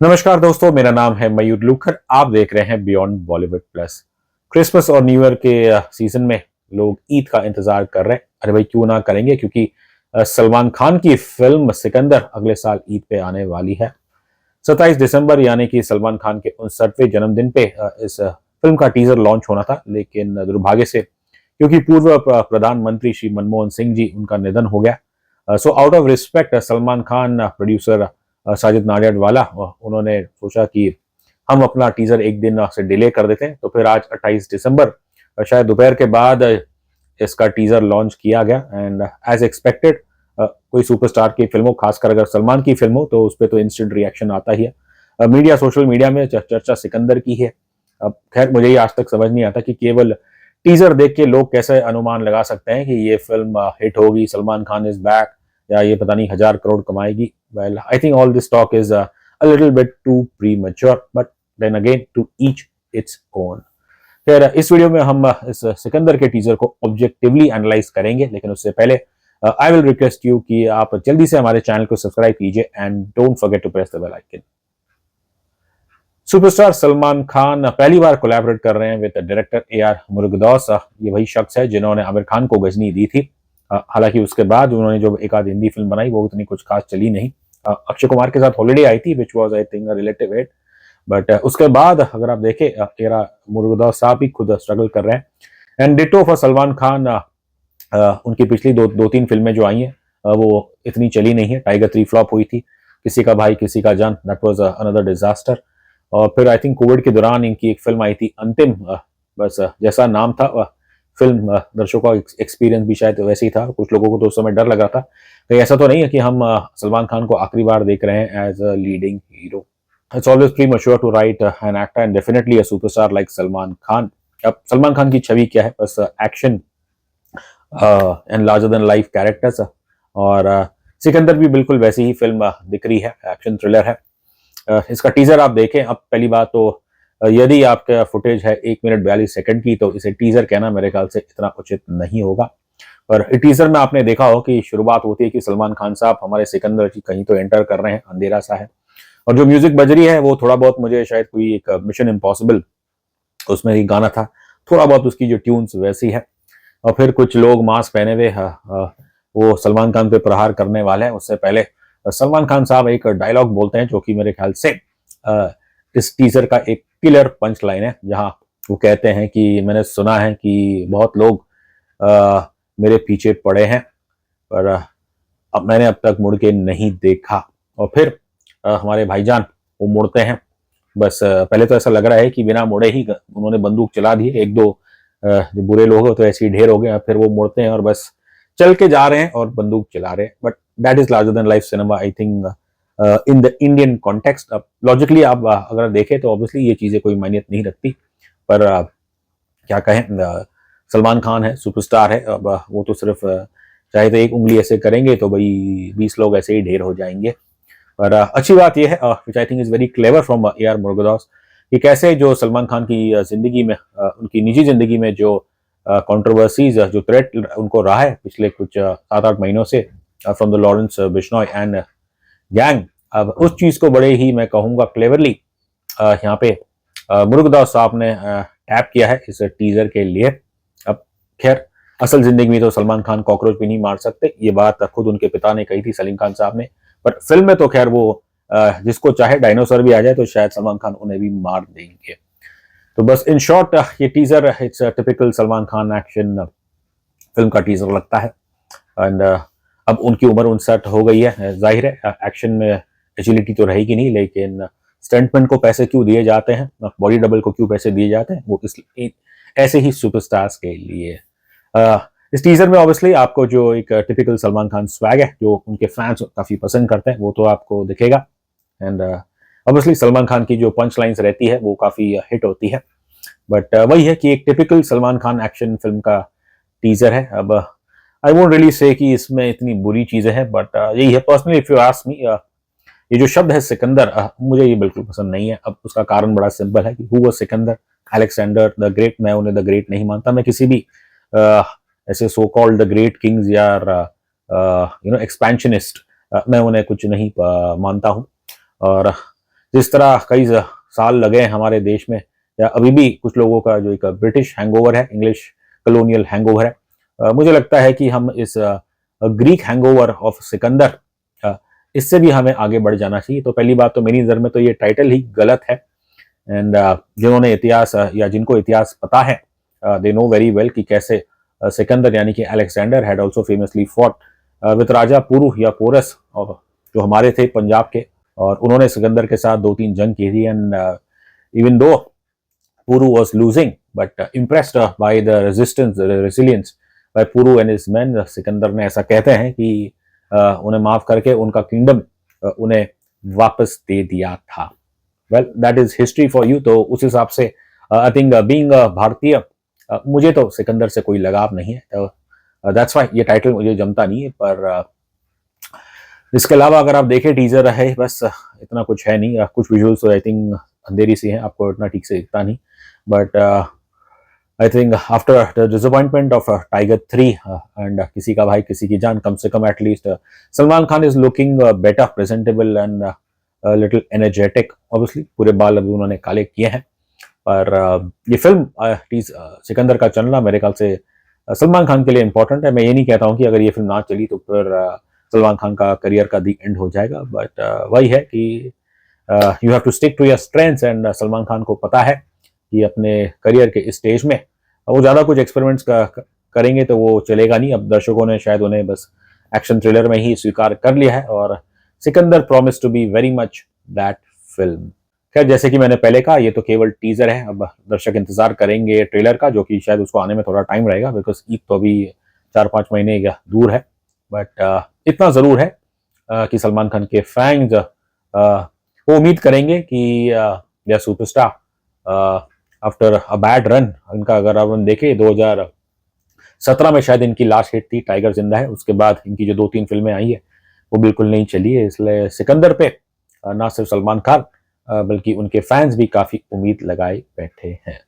नमस्कार दोस्तों, मेरा नाम है मयूर लूखर। आप देख रहे हैं बियॉन्ड बॉलीवुड प्लस। क्रिसमस और न्यू ईयर के सीजन में लोग ईद का इंतजार कर रहे हैं। अरे भाई, क्यों ना करेंगे, क्योंकि सलमान खान की फिल्म सिकंदर अगले साल ईद पे आने वाली है। 27 दिसंबर यानी कि सलमान खान के 59वें जन्मदिन पे इस फिल्म का टीजर लॉन्च होना था, लेकिन दुर्भाग्य से क्योंकि पूर्व प्रधानमंत्री श्री मनमोहन सिंह जी उनका निधन हो गया, so out of respect Salman Khan producer Sajid Nadiadwala उन्होंने सोचा कि हम अपना टीजर एक दिन से डिले कर देते हैं। तो फिर आज 28 दिसंबर शायद दोपहर के बाद इसका टीजर लॉन्च किया गया। एंड एज एक्सपेक्टेड कोई सुपरस्टार की फिल्म हो, खासकर अगर सलमान की फिल्म हो, तो उस पर तो इंस्टेंट रिएक्शन आता ही है। मीडिया, सोशल मीडिया में चर्चा सिकंदर की है। अब खैर, मुझे ये आज तक समझ नहीं आता कि केवल टीजर देख के लोग कैसे अनुमान लगा सकते हैं कि ये फिल्म हिट होगी, सलमान खान इज बैक, या ये पता नहीं 1000 करोड़ कमाएगी। Well, I think all this talk is a little bit too premature, but then again to each its own. खैर, इस वीडियो में हम इस सिकंदर के टीजर को ऑब्जेक्टिवली एनालाइज करेंगे, लेकिन उससे पहले आई विल रिक्वेस्ट यू कि आप जल्दी से हमारे चैनल को सब्सक्राइब कीजिए and don't forget to press the bell icon. Superstar Salman Khan पहली बार कोलैबोरेट कर रहे हैं विद डायरेक्टर ए.आर. मुरुगदॉस। ये वही शख्स है जिन्होंने आमिर खान को गजनी दी थी। हालांकि उसके बाद उन्होंने जो एक आध हिंदी फिल्म बनाई वो उतनी कुछ खास चली नहीं। अक्षय कुमार के साथ हॉलिडे आई थी, which was I think a relative hit. But उसके बाद अगर आप देखें, ए.आर. मुरुगदॉस साहब भी खुद स्ट्रगल कर रहे हैं। And ditto for Salman Khan. उनकी पिछली दो तीन फिल्में जो आई हैं वो इतनी चली नहीं है। टाइगर 3 फ्लॉप हुई थी, किसी का भाई किसी का जान, दैट वाज अनदर डिजास्टर। और फिर आई थिंक कोविड के दौरान इनकी एक फिल्म आई थी अंतिम। बस जैसा नाम था फिल्म, दर्शकों का एक्सपीरियंस भी शायद वैसे ही था। कुछ लोगों को तो उस समय डर लग रहा था कहीं ऐसा तो नहीं है कि हम सलमान खान को आखिरी बार देख रहे हैं as a leading hero. It's always premature to write an actor and definitely a superstar like Salman Khan. अब सलमान खान की छवि क्या है? बस action and larger than life characters. और सिकंदर भी बिल्कुल वैसी ही फिल्म दिख रही है, एक्शन थ्रिलर है। इसका टीजर आप देखें। अब पहली बात तो यदि आपका फुटेज है 1 मिनट 42 सेकंड की, तो इसे टीजर कहना मेरे ख्याल से इतना उचित नहीं होगा। पर टीजर में आपने देखा हो कि शुरुआत होती है कि सलमान खान साहब हमारे सिकंदर जी कहीं तो एंटर कर रहे हैं, अंधेरा सा है। और जो म्यूजिक बज रही है वो थोड़ा बहुत मुझे शायद कोई एक मिशन इम्पॉसिबल उसमें एक गाना था, थोड़ा बहुत उसकी जो ट्यून्स वैसी है। और फिर कुछ लोग मास्क पहने हुए वो सलमान खान पे प्रहार करने वाले हैं। उससे पहले सलमान खान साहब एक डायलॉग बोलते हैं जो कि मेरे ख्याल से इस टीजर का एक किलर पंच लाइन है, जहां वो कहते हैं कि मैंने सुना है कि बहुत लोग मेरे पीछे पड़े हैं, पर अब मैंने अब तक मुड़ के नहीं देखा। और फिर हमारे भाईजान वो मुड़ते हैं। बस पहले तो ऐसा लग रहा है कि बिना मुड़े ही उन्होंने बंदूक चला दी। एक दो जो बुरे लोग हैं तो ऐसे ही ढेर हो गए। फिर वो मुड़ते हैं और बस चल के जा रहे हैं और बंदूक चला रहे हैं। But that is larger than life cinema, I think in the Indian context. अब लॉजिकली आप अगर देखें तो ऑब्वियसली ये चीजें कोई मायने नहीं रखती, पर क्या कहें, सलमान खान है, सुपरस्टार है। अब वो तो सिर्फ चाहे तो एक उंगली ऐसे करेंगे तो भाई 20 लोग ऐसे ही ढेर हो जाएंगे। पर अच्छी बात यह है, which I think is very clever from A R. Murugadoss, कि कैसे जो सलमान खान की जिंदगी में, उनकी निजी जिंदगी में जो कंट्रोवर्सीज, जो थ्रेट उनको रहा है पिछले कुछ 7-8 महीनों से from the Lawrence Bishnoi and gang, अब उस चीज को बड़े ही मैं कहूंगा क्लेवरली यहाँ पे मुरुगदॉस साहब ने टैप किया है इस टीजर के लिए। अब खैर, असल जिंदगी में तो सलमान खान कॉकरोच भी नहीं मार सकते, ये बात खुद उनके पिता ने कही थी, सलीम खान साहब ने। पर फिल्म में तो खैर वो जिसको चाहे डायनासोर भी आ जाए तो शायद सलमान खान उन्हें भी मार देंगे। तो बस इन शॉर्ट ये teaser it's typical Salman Khan action film का टीजर लगता है। एंड अब उनकी उम्र 59 हो गई है, जाहिर है एक्शन में एजिलिटी तो रहेगी नहीं, लेकिन स्टंटमैन को पैसे क्यों दिए जाते हैं, बॉडी डबल को क्यों पैसे दिए जाते हैं, वो इसलिए ऐसे ही सुपरस्टार्स के लिए। इस टीजर में ऑब्वियसली आपको जो एक टिपिकल सलमान खान स्वैग है जो उनके फैंस काफी पसंद करते हैं वो तो आपको दिखेगा। एंड ऑब्वियसली सलमान खान की जो पंच लाइन्स रहती है वो काफी हिट होती है। बट वही है कि एक typical Salman Khan action film का टीजर है। अब आई वोंट रियली से कि इसमें इतनी बुरी चीजें हैं, बट यही है। Personally if you ask me, ये जो शब्द है सिकंदर, मुझे ये बिल्कुल पसंद नहीं है। अब उसका कारण बड़ा सिंपल है कि who was Sikandar, Alexander the great. मैं उन्हें द ग्रेट नहीं मानता। मैं किसी भी ऐसे so called the great Kings या एक्सपेंशनिस्ट, मैं उन्हें कुछ नहीं मानता हूँ। और जिस तरह कई साल लगे हैं हमारे देश में, या अभी भी कुछ लोगों का जो एक ब्रिटिश हैंगओवर है, इंग्लिश कॉलोनियल हैंगओवर है, मुझे लगता है कि हम इस ग्रीक हैंगओवर ऑफ सिकंदर, इससे भी हमें आगे बढ़ जाना चाहिए। तो पहली बात तो मेरी नज़र में तो ये टाइटल ही गलत है। एंड जिन्होंने इतिहास या जिनको इतिहास पता है, दे नो वेरी वेल कि कैसे सिकंदर यानी कि Alexander had also famously fought with Raja Puru या पोरस, और जो हमारे थे पंजाब के, और उन्होंने सिकंदर के साथ 2-3 जंग की थी। And even though Puru was losing, but impressed by the resilience by Puru and his men, Sikandar ने ऐसा कहते हैं कि उन्हें माफ करके उनका किंगडम उन्हें वापस दे दिया था। Well that is history for you. तो उस हिसाब से आई थिंक बीइंग भारतीय, मुझे तो सिकंदर से कोई लगाव नहीं है, तो दैट्स व्हाई ये टाइटल मुझे जमता नहीं है। पर इसके अलावा अगर आप देखें टीजर है, बस इतना कुछ है नहीं। कुछ विजुअल्स तो आई थिंक अंधेरी सी हैं, आपको इतना ठीक से दिखता नहीं। But I think after the disappointment of Tiger 3 and Kisi Ka Bhai Kisi Ki Jaan, कम से कम at least Salman Khan is looking better, presentable and little energetic. Obviously पूरे बाल अभी उन्होंने काले किए हैं, पर ये फिल्म सिकंदर का चलना मेरे ख्याल से सलमान खान के लिए इंपॉर्टेंट है। मैं ये नहीं कहता हूँ कि अगर ये फिल्म ना चली तो फिर सलमान खान का करियर का दी एंड हो जाएगा, बट वही है कि you have to stick to your strengths. And Salman Khan को पता है कि अपने करियर के इस स्टेज में वो ज़्यादा कुछ एक्सपेरिमेंट्स करेंगे तो वो चलेगा नहीं। अब दर्शकों ने शायद उन्हें बस एक्शन थ्रिलर में ही स्वीकार कर लिया है, और Sikandar promise to be very much that film. खैर, जैसे कि मैंने पहले कहा, ये तो केवल टीजर है। अब दर्शक इंतजार करेंगे ट्रेलर का, जो कि शायद उसको आने में थोड़ा टाइम रहेगा, बिकॉज ईद तो अभी 4-5 महीने या दूर है। बट इतना ज़रूर है कि सलमान खान के फैंस वो उम्मीद करेंगे कि या superstar after a bad run, इनका अगर आप देखें 2017 में शायद इनकी लास्ट हिट थी टाइगर जिंदा है, उसके बाद इनकी जो 2-3 फिल्में आई है वो बिल्कुल नहीं चली है। इसलिए सिकंदर पे ना सिर्फ सलमान खान बल्कि उनके फैंस भी काफ़ी उम्मीद लगाए बैठे हैं।